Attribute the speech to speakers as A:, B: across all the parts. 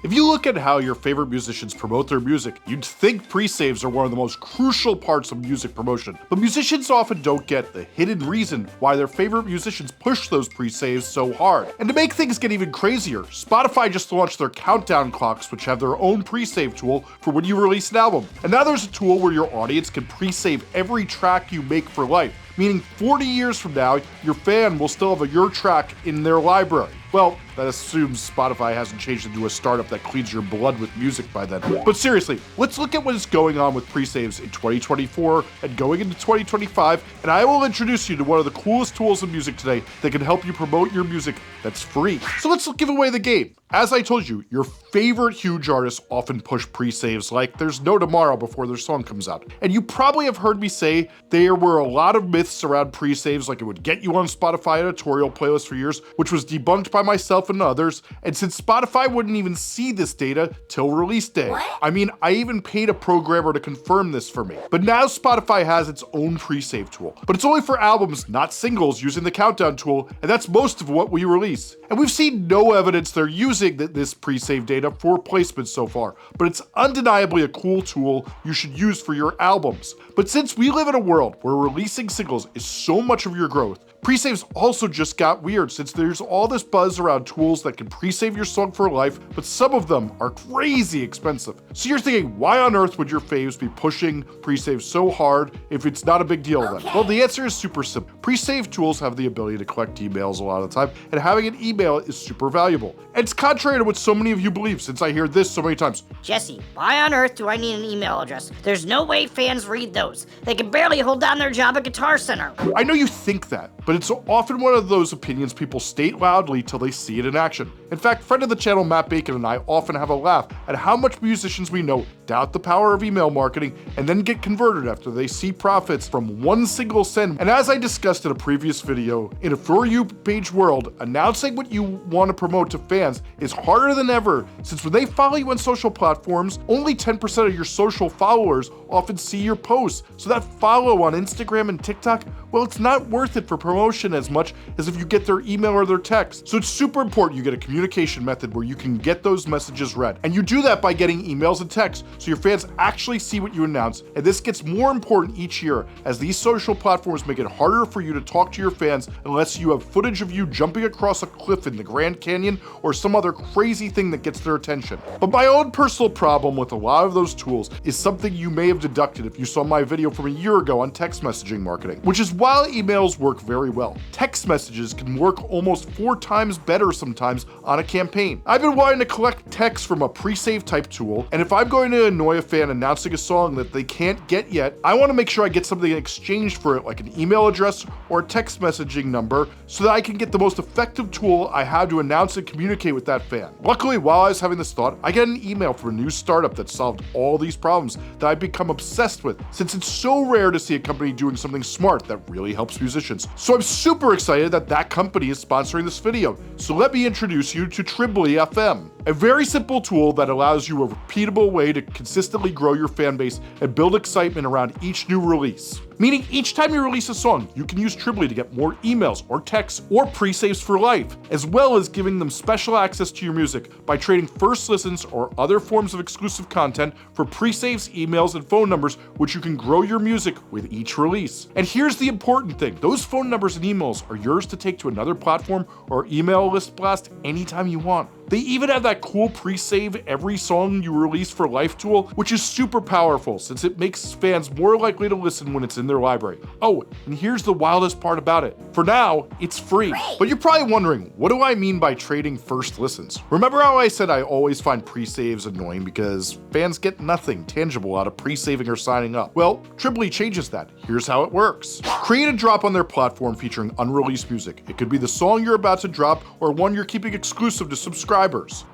A: If you look at how your favorite musicians promote their music, you'd think pre-saves are one of the most crucial parts of music promotion. But musicians often don't get the hidden reason why their favorite musicians push those pre-saves so hard. And to make things get even crazier, Spotify just launched their countdown clocks, which have their own pre-save tool for when you release an album. And now there's a tool where your audience can pre-save every track you make for life, meaning 40 years from now, your fan will still have your track in their library. Well, that assumes Spotify hasn't changed into a startup that cleans your blood with music by then. But seriously, let's look at what is going on with pre-saves in 2024 and going into 2025, and I will introduce you to one of the coolest tools in music today that can help you promote your music that's free. So let's give away the game. As I told you, your favorite huge artists often push pre-saves like there's no tomorrow before their song comes out. And you probably have heard me say there were a lot of myths around pre-saves, like it would get you on Spotify editorial playlists for years, which was debunked by myself and others. And since Spotify wouldn't even see this data till release day. I mean, I even paid a programmer to confirm this for me. But now Spotify has its own pre-save tool, but it's only for albums, not singles, using the countdown tool, and that's most of what we release. And we've seen no evidence they're using this pre-save data for placement so far, but it's undeniably a cool tool you should use for your albums. But since we live in a world where releasing singles is so much of your growth, pre-saves also just got weird since there's all this buzz around tools that can pre-save your song for life, but some of them are crazy expensive. So you're thinking, why on earth would your faves be pushing pre-saves so hard if it's not a big deal then? Well, the answer is super simple. Pre-save tools have the ability to collect emails a lot of the time, and having an email is super valuable. And it's contrary to what so many of you believe, since I hear this so many times.
B: Jesse, why on earth do I need an email address? There's no way fans read those. They can barely hold down their job at Guitar Center.
A: I know you think that, but it's often one of those opinions people state loudly till they see it in action. In fact, friend of the channel Matt Bacon and I often have a laugh at how much musicians we know doubt the power of email marketing and then get converted after they see profits from one single send. And as I discussed in a previous video, in a For You page world, announcing what you want to promote to fans is harder than ever, since when they follow you on social platforms, only 10% of your social followers often see your posts. So that follow on Instagram and TikTok, well, it's not worth it for promotion as much as if you get their email or their text. So it's super important you get a communication method where you can get those messages read. And you do that by getting emails and texts, so your fans actually see what you announce. And this gets more important each year as these social platforms make it harder for you to talk to your fans unless you have footage of you jumping across a cliff in the Grand Canyon or some other crazy thing that gets their attention. But my own personal problem with a lot of those tools is something you may have deducted if you saw my video from a year ago on text messaging marketing, which is while emails work very well, text messages can work almost 4 times better sometimes on a campaign. I've been wanting to collect text from a pre-save type tool, and if I'm going to annoy a fan announcing a song that they can't get yet, I want to make sure I get something in exchange for it, like an email address or a text messaging number, so that I can get the most effective tool I have to announce and communicate with that fan. Luckily, while I was having this thought, I got an email from a new startup that solved all these problems that I've become obsessed with, since it's so rare to see a company doing something smart that really helps musicians. So I'm super excited that that company is sponsoring this video. So let me introduce you to Tribly FM, a very simple tool that allows you a repeatable way to consistently grow your fan base and build excitement around each new release. Meaning each time you release a song, you can use Tribly to get more emails or texts or pre-saves for life, as well as giving them special access to your music by trading first listens or other forms of exclusive content for pre-saves, emails, and phone numbers, which you can grow your music with each release. And here's the important thing. Those phone numbers and emails are yours to take to another platform or email list blast anytime you want. They even have that cool pre-save every song you release for life tool, which is super powerful since it makes fans more likely to listen when it's in their library. Oh, and here's the wildest part about it. For now, it's free. But you're probably wondering, what do I mean by trading first listens? Remember how I said I always find pre-saves annoying because fans get nothing tangible out of pre-saving or signing up? Well, Tribly changes that. Here's how it works. Create a drop on their platform featuring unreleased music. It could be the song you're about to drop or one you're keeping exclusive to subscribers.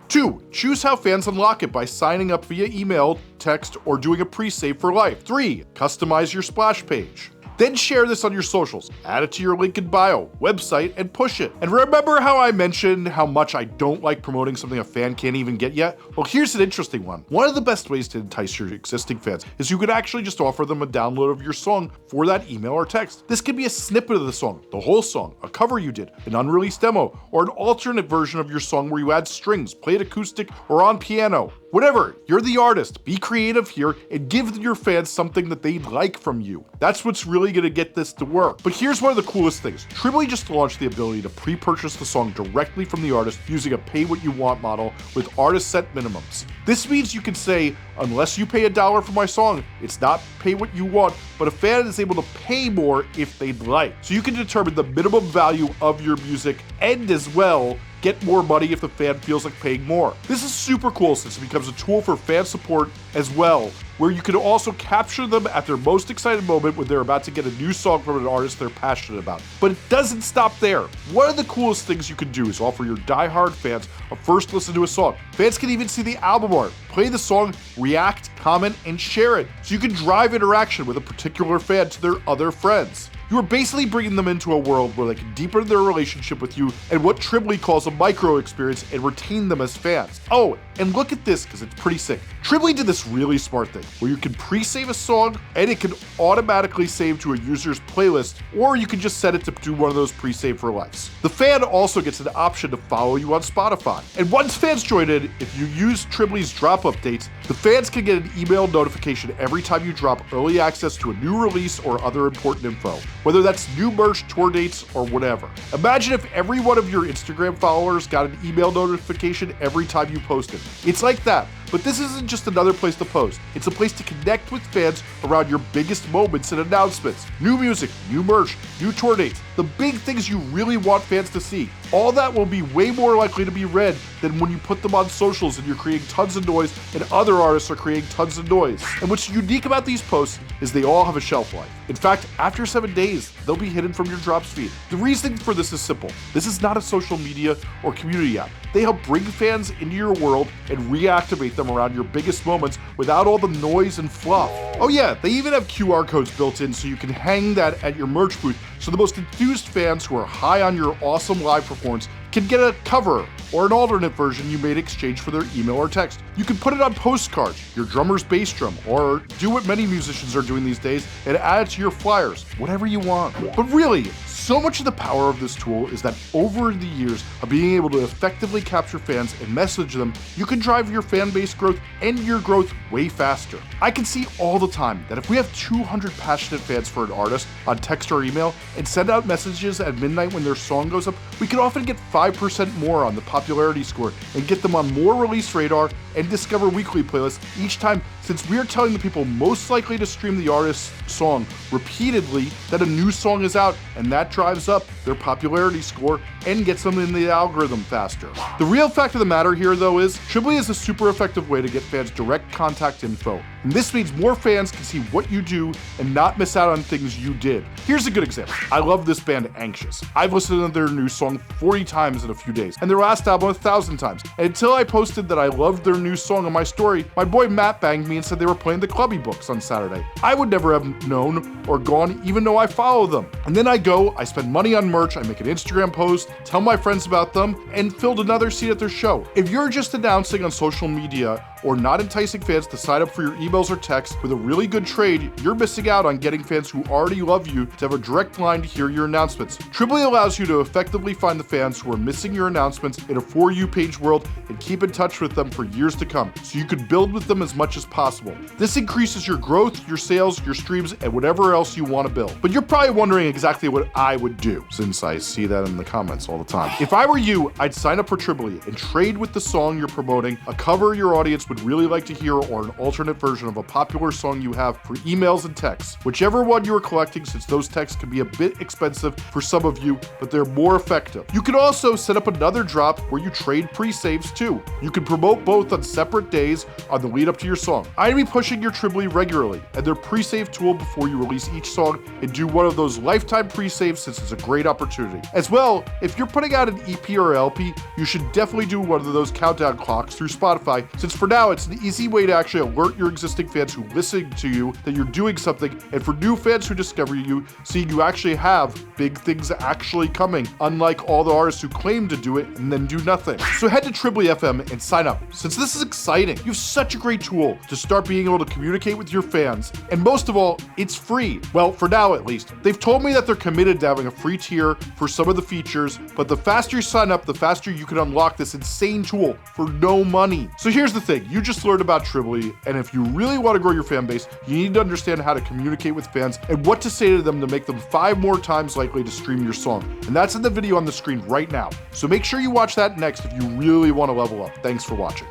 A: 2. Choose how fans unlock it by signing up via email, text, or doing a pre-save for life. 3. Customize your splash page. Then share this on your socials, add it to your link in bio, website, and push it. And remember how I mentioned how much I don't like promoting something a fan can't even get yet? Well, here's an interesting one. One of the best ways to entice your existing fans is you could actually just offer them a download of your song for that email or text. This could be a snippet of the song, the whole song, a cover you did, an unreleased demo, or an alternate version of your song where you add strings, play it acoustic, or on piano. Whatever, you're the artist. Be creative here and give your fans something that they'd like from you. That's what's really gonna get this to work. But here's one of the coolest things. Tribly just launched the ability to pre-purchase the song directly from the artist using a pay-what-you-want model with artist-set minimums. This means you can say, unless you pay $1 for my song, it's not pay what you want, but a fan is able to pay more if they'd like. So you can determine the minimum value of your music and as well, get more money if the fan feels like paying more. This is super cool since it becomes a tool for fan support as well, where you can also capture them at their most excited moment when they're about to get a new song from an artist they're passionate about. But it doesn't stop there. One of the coolest things you can do is offer your diehard fans a first listen to a song. Fans can even see the album art, play the song, react, comment, and share it, so you can drive interaction with a particular fan to their other friends. You are basically bringing them into a world where they can deepen their relationship with you and what Tribly calls a micro experience and retain them as fans. Oh, and look at this because it's pretty sick. Tribly did this really smart thing where you can pre-save a song and it can automatically save to a user's playlist, or you can just set it to do one of those pre-save for likes. The fan also gets an option to follow you on Spotify. And once fans join in, if you use Tribly's drop updates, the fans can get an email notification every time you drop early access to a new release or other important info, whether that's new merch, tour dates, or whatever. Imagine if every one of your Instagram followers got an email notification every time you posted. It's like that. But this isn't just another place to post. It's a place to connect with fans around your biggest moments and announcements. New music, new merch, new tour dates, the big things you really want fans to see. All that will be way more likely to be read than when you put them on socials and you're creating tons of noise and other artists are creating tons of noise. And what's unique about these posts is they all have a shelf life. In fact, after 7 days, they'll be hidden from your drops feed. The reason for this is simple. This is not a social media or community app. They help bring fans into your world and reactivate them around your biggest moments without all the noise and fluff. Oh yeah, they even have QR codes built in so you can hang that at your merch booth so the most enthused fans who are high on your awesome live performance can get a cover or an alternate version you made exchange for their email or text. You can put it on postcards, your drummer's bass drum, or do what many musicians are doing these days and add it to your flyers, whatever you want. But really, so much of the power of this tool is that over the years of being able to effectively capture fans and message them, you can drive your fan base growth and your growth way faster. I can see all the time that if we have 200 passionate fans for an artist on text or email and send out messages at midnight when their song goes up, we can often get 5% more on the popularity score and get them on more release radar and Discover Weekly playlists each time, since we are telling the people most likely to stream the artist's song repeatedly that a new song is out, and that drives up their popularity score and gets them in the algorithm faster. The real fact of the matter here though is, Tribly is a super effective way to get fans direct contact info. And this means more fans can see what you do and not miss out on things you did. Here's a good example. I love this band Anxious. I've listened to their new song 40 times in a few days, and their last album 1,000 times. And until I posted that I loved their new song on my story, my boy Matt banged me and said they were playing the Clubby Books on Saturday. I would never have known or gone even though I follow them. And then I go, I spend money on merch, I make an Instagram post, tell my friends about them, and filled another seat at their show. If you're just announcing on social media or not enticing fans to sign up for your emails or texts with a really good trade, you're missing out on getting fans who already love you to have a direct line to hear your announcements. Tribly allows you to effectively find the fans who are missing your announcements in a For You page world and keep in touch with them for years to come, so you can build with them as much as possible. This increases your growth, your sales, your streams, and whatever else you want to build. But you're probably wondering exactly what I would do, since I see that in the comments all the time. If I were you, I'd sign up for Tribly and trade with the song you're promoting, a cover your audience would really like to hear, or an alternate version of a popular song you have for emails and texts. Whichever one you are collecting, since those texts can be a bit expensive for some of you, but they're more effective. You can also set up another drop where you trade pre-saves too. You can promote both on separate days on the lead up to your song. I'd be pushing your Tribly regularly and their pre-save tool before you release each song, and do one of those lifetime pre-saves since it's a great opportunity. As well, if you're putting out an EP or LP, you should definitely do one of those countdown clocks through Spotify, since for now it's an easy way to actually alert your existing fans who listen to you that you're doing something, and for new fans who discover you, seeing you actually have big things actually coming, unlike all the artists who claim to do it and then do nothing. So head to Tribly FM and sign up, since this is exciting. You have such a great tool to start being able to communicate with your fans, and most of all, it's free. Well, for now at least. They've told me that they're committed to having a free tier for some of the features, but the faster you sign up, the faster you can unlock this insane tool for no money. So here's the thing, you just learned about Tribly, and if you really want to grow your fan base, you need to understand how to communicate with fans and what to say to them to make them 5 more times likely to stream your song. And that's in the video on the screen right now. So make sure you watch that next if you really want to level up. Thanks for watching.